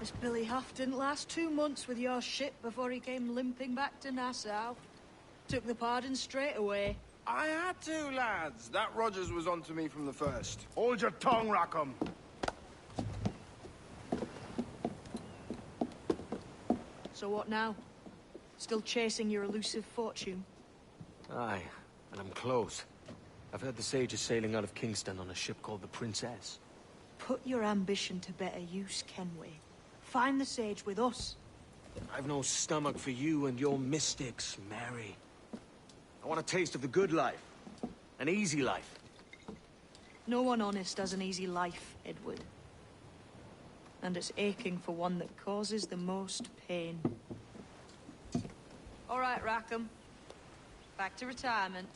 This Billy Huff didn't last 2 months with your ship before he came limping back to Nassau. Took the pardon straight away. I had to, lads. That Rogers was onto me from the first. Hold your tongue, Rackham. So what now? Still chasing your elusive fortune? Aye, and I'm close. I've heard the Sage is sailing out of Kingston on a ship called the Princess. Put your ambition to better use, Kenway. Find the Sage with us. I've no stomach for you and your mystics, Mary. I want a taste of the good life. An easy life. No one honest has an easy life, Edward. And it's aching for one that causes the most pain. All right, Rackham. Back to retirement.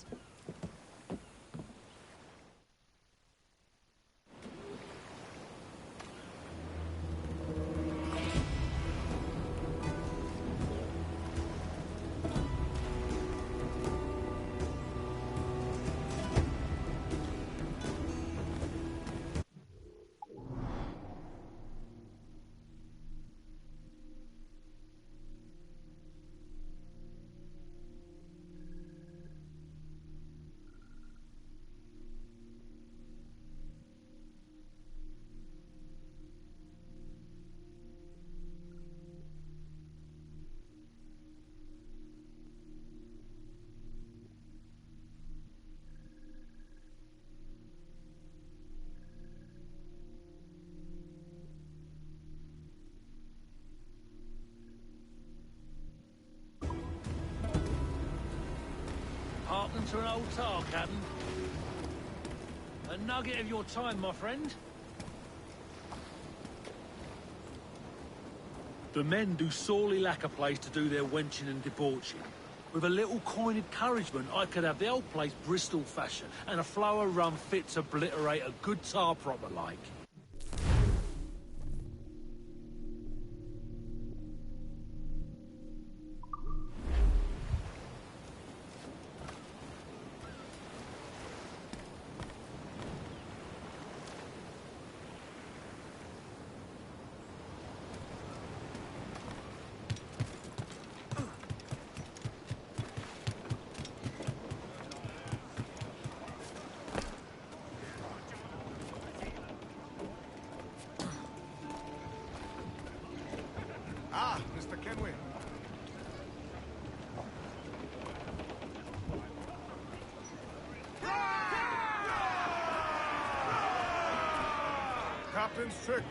Hearken to an old tar, Captain. A nugget of your time, my friend. The men do sorely lack a place to do their wenching and debauching. With a little coin encouragement, I could have the old place Bristol fashion, and a flow of rum fit to obliterate a good tar proper like. Ah, Mr. Kenway. Captain's trick.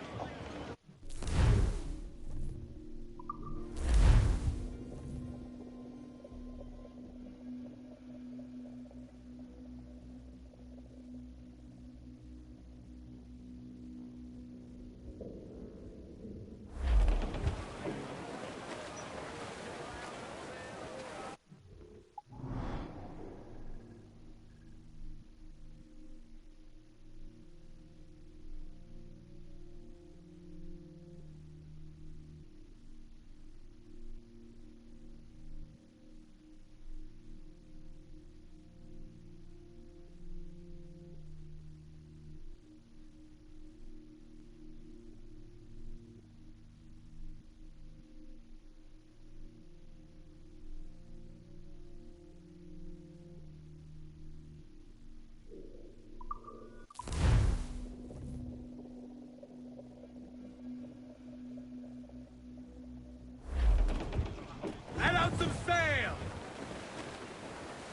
Let out some sail!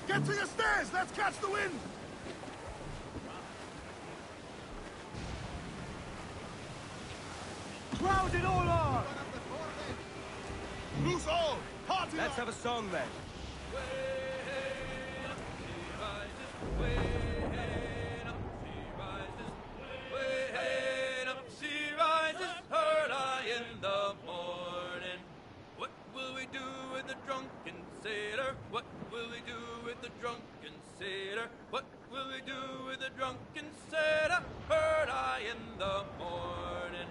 Get to your stairs! Let's catch the wind! Crowd it all on! Loose all! Party Let's have a song then. What will we do with the drunken sailor? What will we do with the drunken sailor? Heard I in the morning.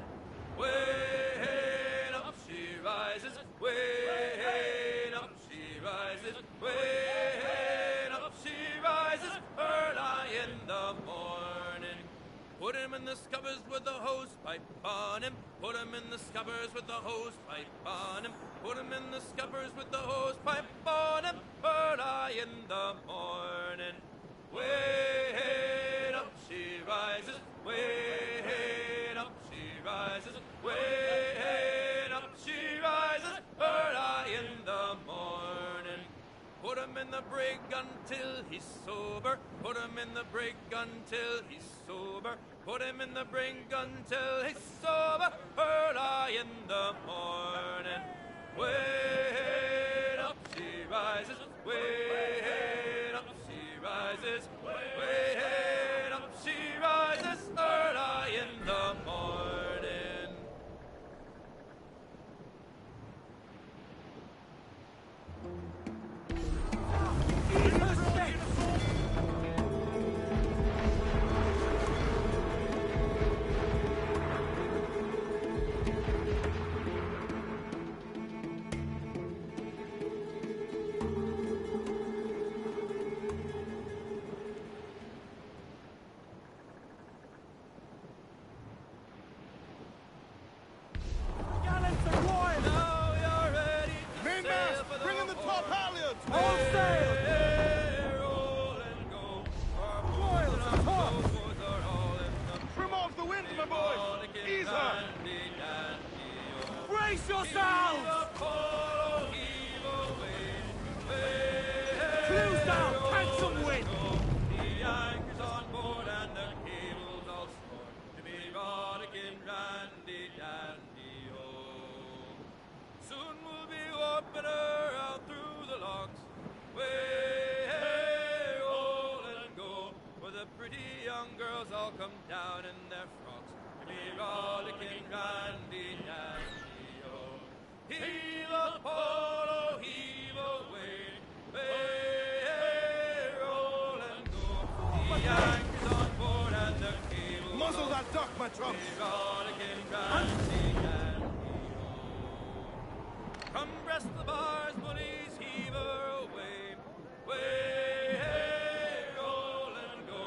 Way up she rises, way up she rises, way up she rises. Heard I in the morning. Put him in the scuppers with the hose pipe on. on him. Put him in the scuppers with the hose pipe on him. Put him in the scuppers with the hose pipe on him. Early in the morning. Way up she rises. Way up she rises. Way up she rises. Early in the morning. Put him in the brig until he's sober. Put him in the brig until he's sober. Put him in the brig until he's sober. Early in the morning. Way up she rises. Way up she rises. Way up she rises. Early in the morning. Now you're ready to sail Mainmast, for the bring in the top halyards! All sail! Roll and go. Our boys and our boys are all in the Trim off the wind, my boys! Ease her! dandy, dandy, oh. Brace Heave yourselves! up, oh, heave away. Way, Close down, roll catch some and wind. go. The anchor's on board and the cable's all stored to be rollicking randy, dandy, oh. Soon we'll be warping her out through the locks. Way, hey, roll and go. Where the pretty young girls all come down in their frocks to be rollicking randy, dandy, oh. Heave up, oh, heave away. Way, hey, roll and go. The anchor's on board and the cable's Muzzle all that duck, my trump! Come breast the bars, bullies, heave her away. Way, hey, roll and go.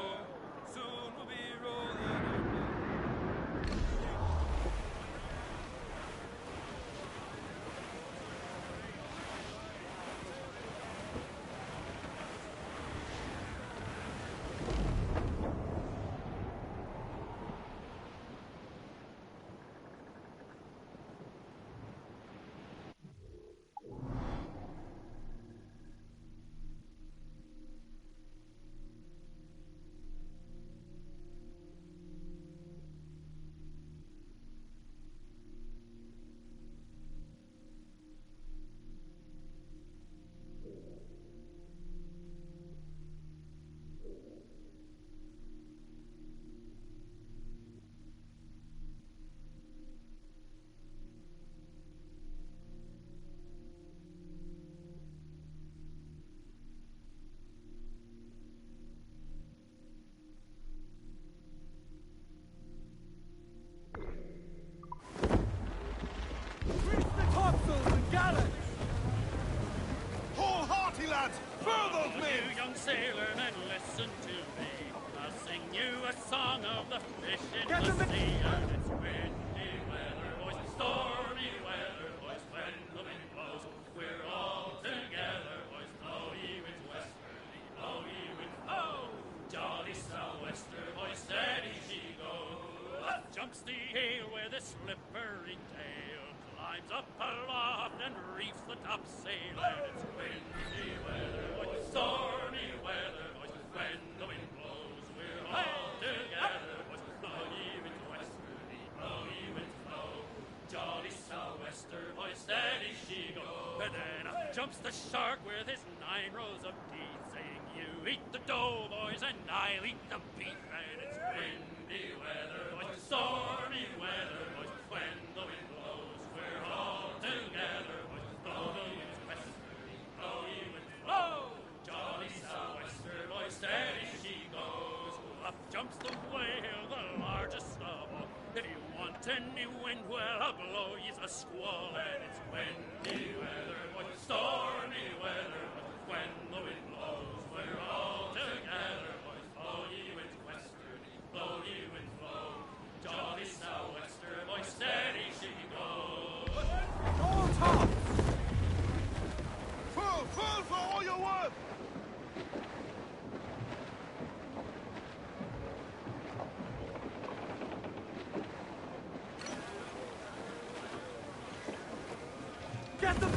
Soon we'll be rolling away. Reach the topsails and gallants! Haul hearty, lads! Furl those men! You young sailor, then listen to me. I'll sing you a song of the fish in Get the to the- sea. And it's windy weather, boys, stormy weather, boys, when the wind blows. We're all together, boys, blow ye winds westerly, blow ye winds, oh! Jolly sou'wester, boys, steady she goes. Up jumps the ale with a slippery tail, climbs up aloft and reefs the topsail. And it's windy weather, boys, stormy weather, boys, when the wind blows. We're all together, boys, blow ye winds westerly, blow ye winds blow. Jolly sou'wester, boys, steady she goes. And then up jumps the shark with his 9 rows of teeth, saying, you eat the dough, boys, and I'll eat the beef. And it's windy weather, boys, stormy weather, boys, when the wind blows. We're all together, boys, blow the winds westerly, blow ye winds blow. Jolly sou'wester, boys, steady she goes. Up jumps the whale, the largest of all. If you want any wind, well, I'll blow ye's a squall. And it's windy weather, boys, stormy weather, boys, when the wind blows. We're all together, boys, blow ye winds westerly, blow ye winds blow. Jolly sou'wester, boys, Get them!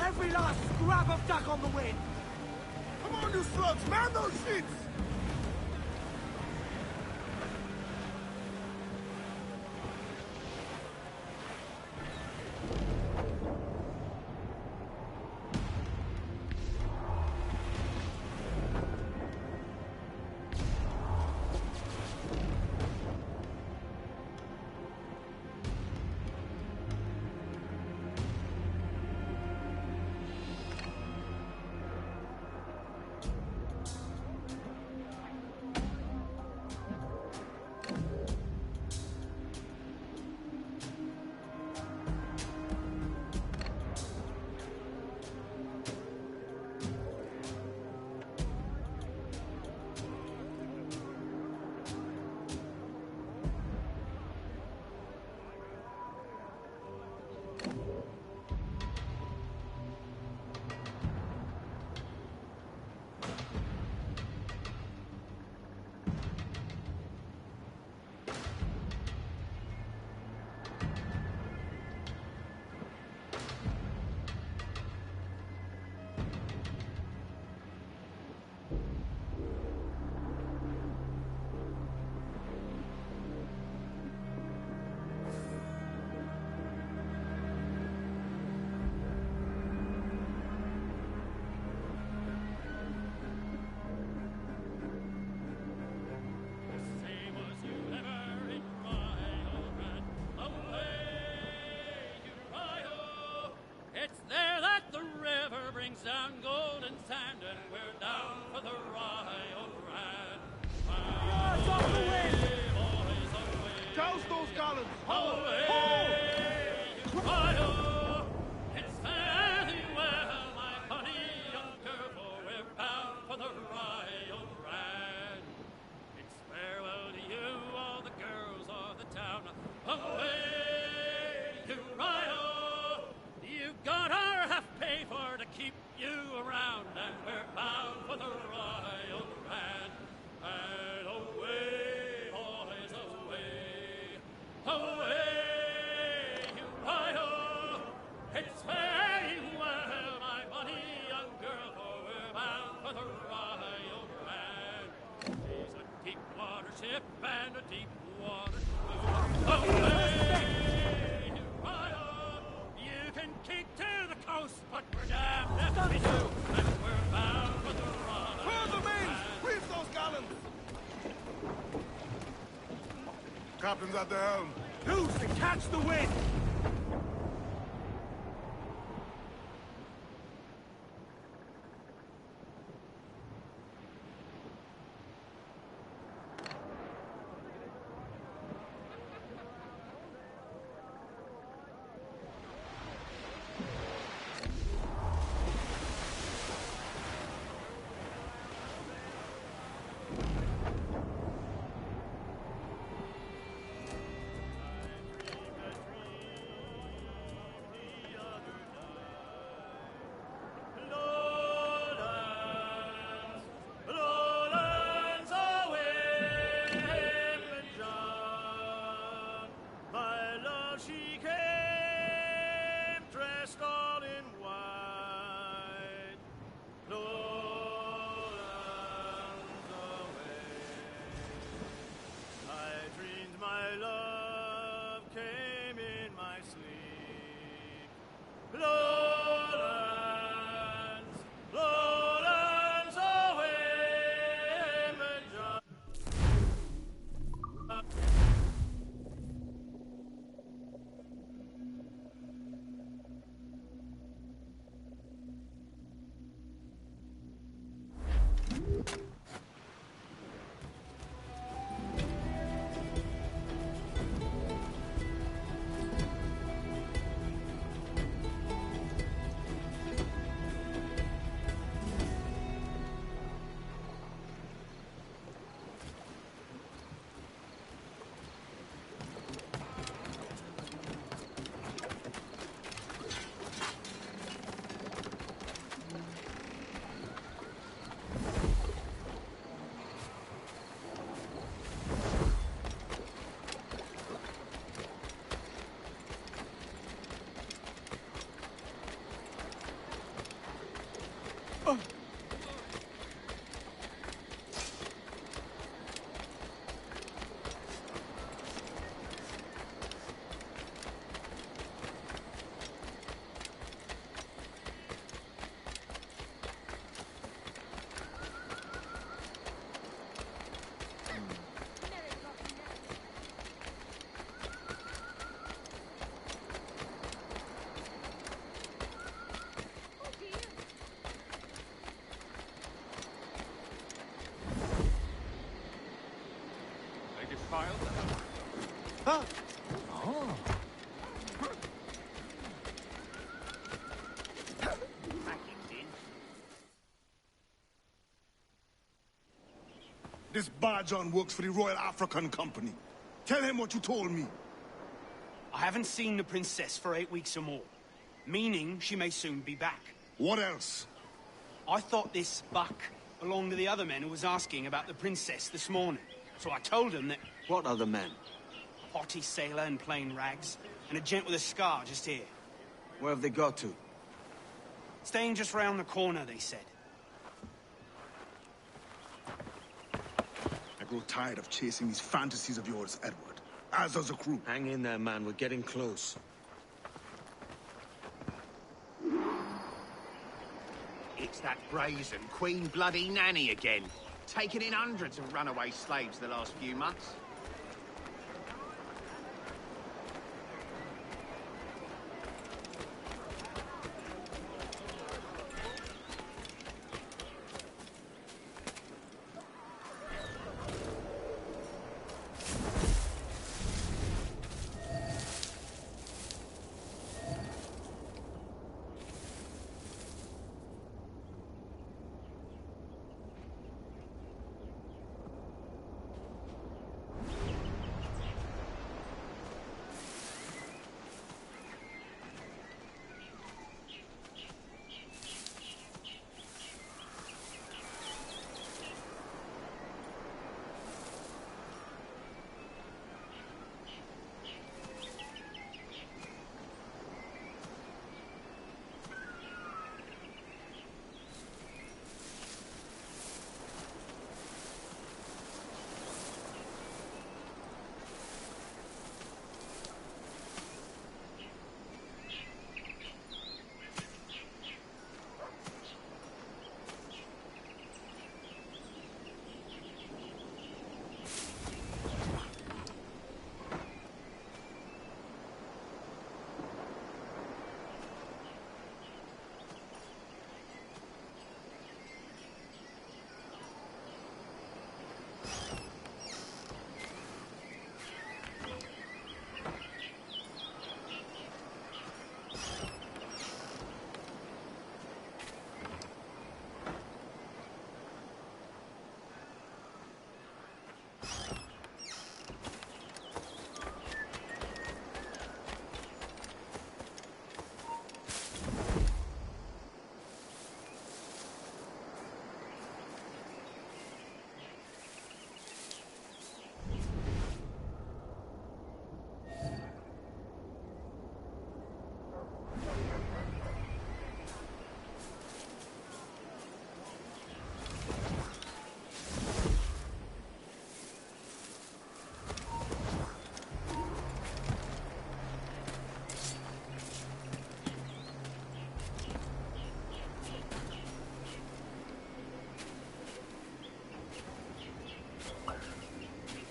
Every last scrap of duck on the wind! Come on, you slugs! Man those sheets! Same as you ever in Rio ran away, Uriah. It's there that the river brings down golden sand, and we're down for the Rio Grande. Rise off the wind! Boys, away, Douse those gallons! Hold! away, Uriah. It's fairly well, my honey young girl, for we're bound for the Rio Grande. It's farewell to you, all the girls of the town. Away, Uriah! You've got our half pay for to keep you around, and we're bound for the Rio Grande. And away, boys, away, away, Uriah! It's very well, my bonny young girl, for we're bound for the Rio Grande. She's a deep water ship and a deep water cruise. Away, Uriah! You can keep to the coast, but we're damned if we do, and we're bound for the Rio Further mains! Grande. Reef those gallons! Captain's at the helm. Loose and catch the wind! Lowlands away, John. My love, she came dressed all in white. Lowlands away. I dreamed my love came in my sleep. Huh? This Barjon works for the Royal African Company. Tell him what you told me. I haven't seen the princess for 8 weeks or more, meaning she may soon be back. What else? I thought this buck belonged to the other men who was asking about the princess this morning. So I told him that What other men? a haughty sailor in plain rags, and a gent with a scar just here. Where have they got to? Staying just round the corner, they said. I grow tired of chasing these fantasies of yours, Edward. As does the crew. Hang in there, man. We're getting close. It's that brazen Queen Bloody Nanny again. Taking in hundreds of runaway slaves the last few months.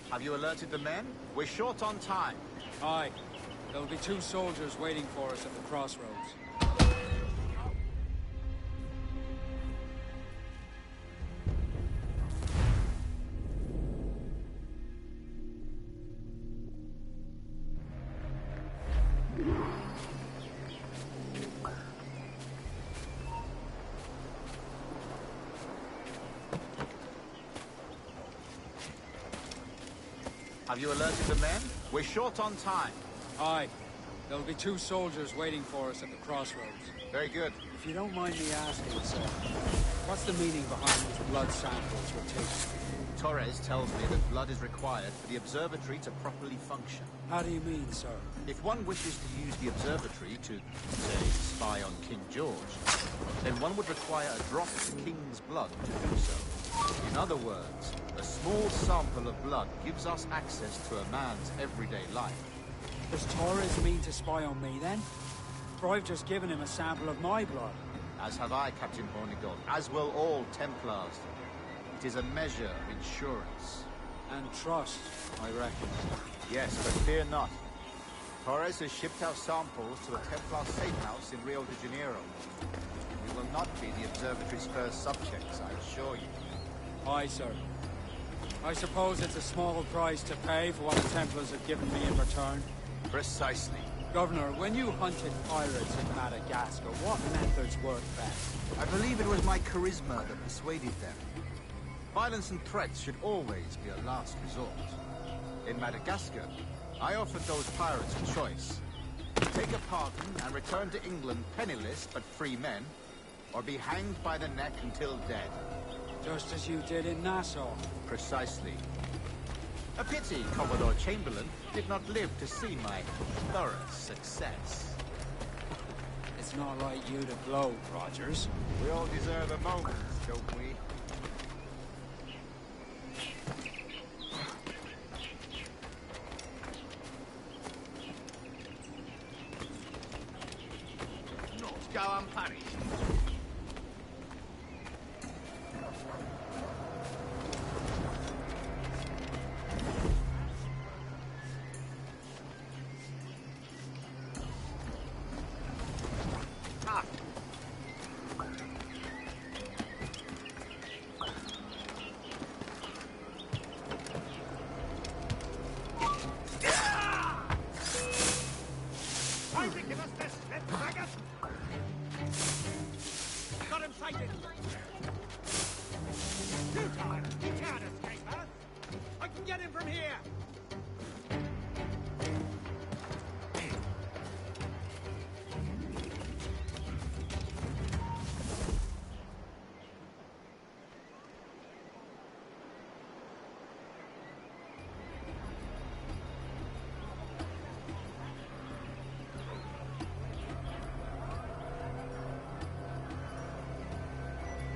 Have you alerted the men? We're short on time. Aye. There'll be 2 soldiers waiting for us at the crossroads. Have you alerted the men? We're short on time. Aye. There'll be 2 soldiers waiting for us at the crossroads. Very good. If you don't mind me asking, sir, what's the meaning behind these blood samples we're taking? Torres tells me that blood is required for the observatory to properly function. How do you mean, sir? If one wishes to use the observatory to, say, spy on King George, then one would require a drop of the King's blood to do so. In other words, a small sample of blood gives us access to a man's everyday life. Does Torres mean to spy on me, then? For I've just given him a sample of my blood. As have I, Captain Hornigold, as will all Templars. It is a measure of insurance. And trust, I reckon. Yes, but fear not. Torres has shipped our samples to a Templar safe house in Rio de Janeiro. We will not be the observatory's first subjects, I assure you. Aye, sir. I suppose it's a small price to pay for what the Templars have given me in return. Precisely. Governor, when you hunted pirates in Madagascar, what methods worked best? I believe it was my charisma that persuaded them. Violence and threats should always be a last resort. In Madagascar, I offered those pirates a choice. Take a pardon and return to England penniless but free men, or be hanged by the neck until dead. Just as you did in Nassau. Precisely. A pity Commodore Chamberlain did not live to see my thorough success. It's not like you to gloat, Rogers. We all deserve a moment, don't we? Not go unpunished. Got him sighted! Too tired! He can't escape us! I can get him from here!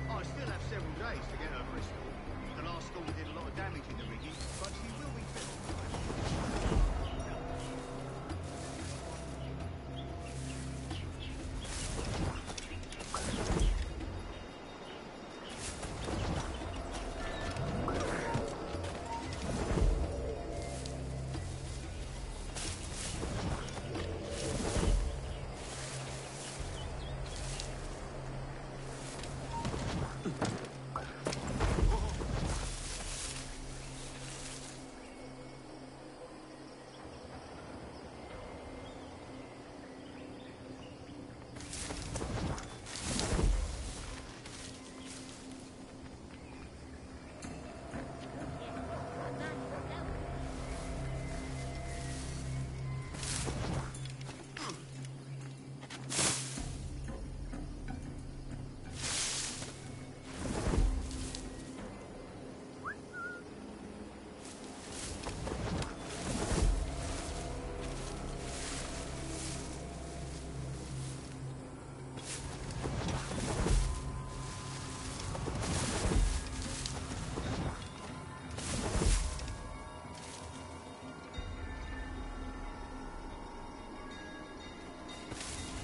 I still have several days to get her Bristol. The last storm did a lot of damage in the rigging, but she will be fixed.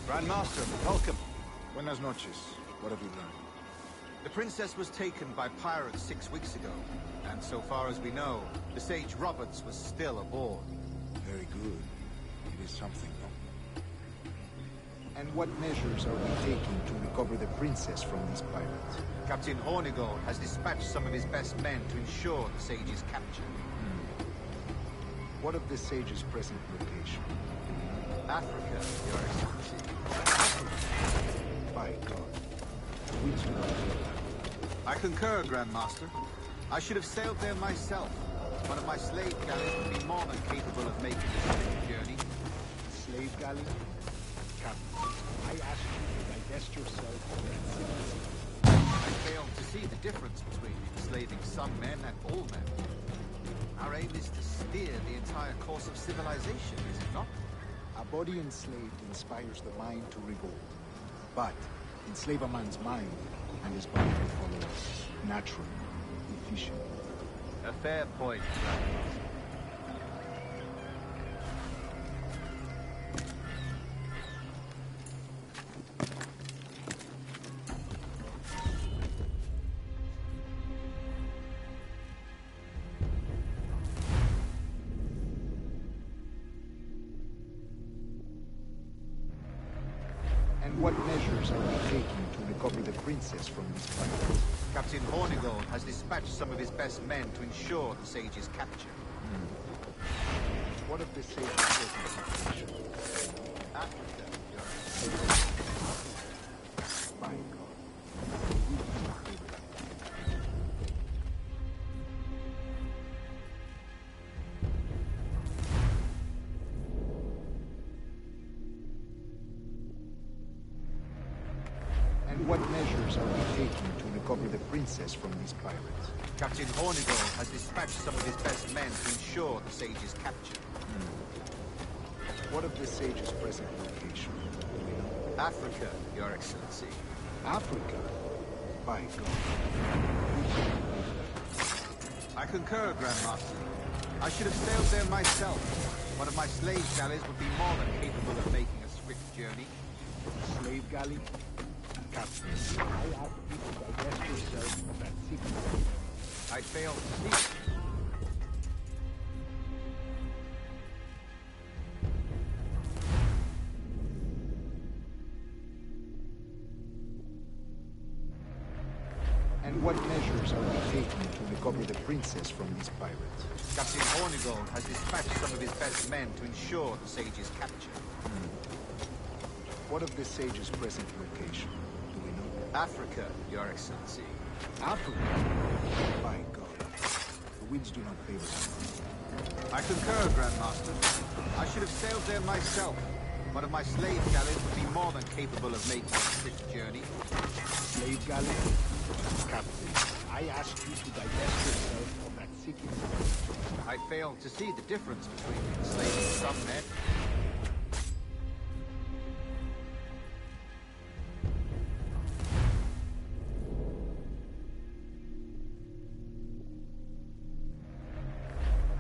Grandmaster, welcome. Buenas noches. What have you learned? The princess was taken by pirates 6 weeks ago, and so far as we know, the Sage Roberts was still aboard. Very good. It is something, no? And what measures are we taking to recover the princess from these pirates? Captain Hornigold has dispatched some of his best men to ensure the Sage's capture. What of the Sage's present location? Africa, Your Excellency. By God. Which one? I concur, Grandmaster. I should have sailed there myself. One of my slave galleys would be more than capable of making this journey. Slave galley? Captain, I ask you to divest yourself of that citizen. I fail to see the difference between enslaving some men and all men. Our aim is to steer the entire course of civilization, is it not? A body enslaved inspires the mind to revolt. But enslave a man's mind, and his body will follow naturally, efficiently. A fair point, Grandmaster. And And what measures are we taking to recover the princess from these pirates? Captain Hornigold has dispatched some of his best men to ensure the sage's capture. What of the sage's present location? Africa, Your Excellency. By God. And what measures are we taking to recover the princess from these pirates? Captain Hornigold has dispatched some of his best men to ensure the sage's capture. What of the sage's present location? Do we know? Africa, Your Excellency. Africa? By God. I concur, Grandmaster. I should have sailed there myself. One of my slave galleys would be more than capable of making a swift journey. Slave galley? Captain, I ask you to divest yourself of that secret. I failed to see it. And what measures are we taking to recover the princess from these pirates? Captain Hornigold has dispatched some of his best men to ensure the sage's capture. What of the sage's present location? Do we know? Africa, Your Excellency. Africa? By God. The winds do not favor them. I concur, Grandmaster. I should have sailed there myself. One of my slave galleys would be more than capable of making a swift journey. Slave galley? Captain, I ask you to divest yourself of that secret. I failed to see the difference between enslaving some men.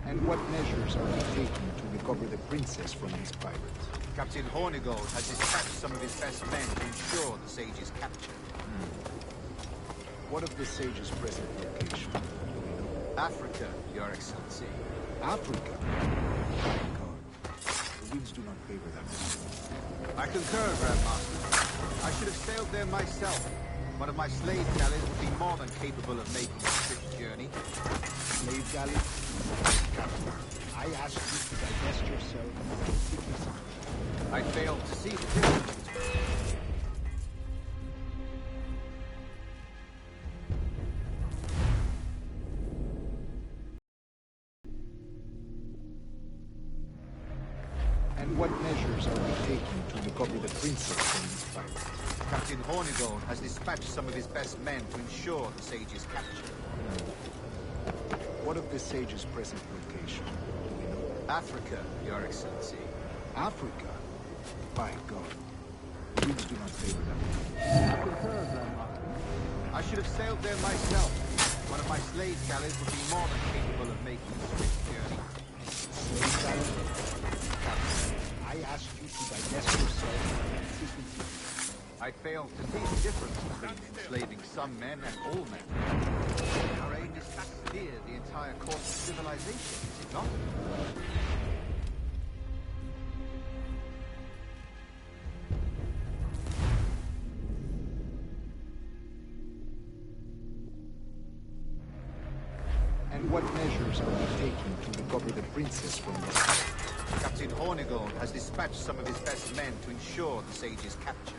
And what measures are we taking to recover the princess from these pirates? Captain Hornigold has dispatched some of his best men to ensure the sage's capture. What of the sage's present location? Do we know? Africa, Your Excellency. Africa? My God. The winds do not favor them. I concur, Grandmaster. I should have sailed there myself. One of my slave galleys would be more than capable of making a swift journey. Slave galley? Captain, I ask you to divest yourself of that secret. I failed to see the difference between... And what measures are we taking to recover the princess from these pirates? Captain Hornigold has dispatched some of his best men to ensure the sage's capture. What of the sage's present location? Do we know? Africa, Your Excellency. Africa? By God. The winds do not favor them. I concur, Grandmaster. I should have sailed there myself. One of my slave galleys would be more than capable of making a swift journey. Slave galley? Captain, I ask you to divest yourself of that secret. I failed to see the difference between enslaving some men and all men. Our aim is to steer the entire course of civilization, is it not? And what measures are we taking to recover the princess from this? Captain Hornigold has dispatched some of his best men to ensure the sage's capture.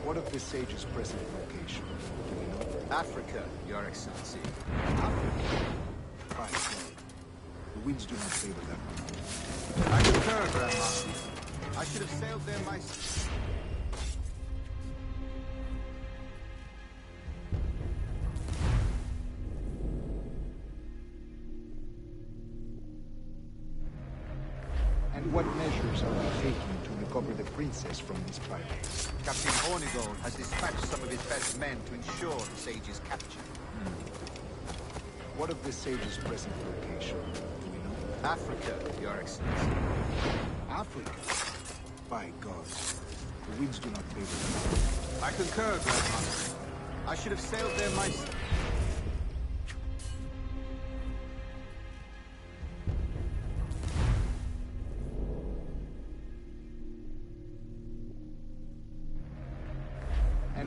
What of the sage's present location? Do we know? Africa, Your Excellency. Africa? By God. The winds do not favor them. I concur, Grandmaster. I should have sailed there myself. And what measures are we taking to recover the princess from these pirates? Captain Hornigold has dispatched some of his best men to ensure the sage's capture. What of the sage's present location? Do we know? Africa, Your Excellency. Africa? By God. The winds do not favor them. I concur, Grandmaster. I should have sailed there myself.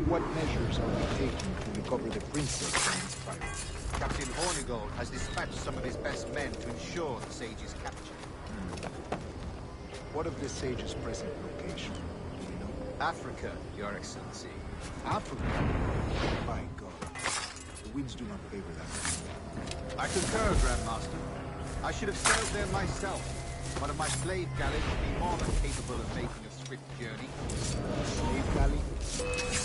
And what measures are we taking to recover the princess from these pirates? Captain Hornigold has dispatched some of his best men to ensure the sage's capture. What of the sage's present location? Do you know? Africa, Your Excellency. Africa? My God. The winds do not favor that. I concur, Grandmaster. I should have sailed there myself. One of my slave galleys would be more than capable of making a swift journey. Slave galley?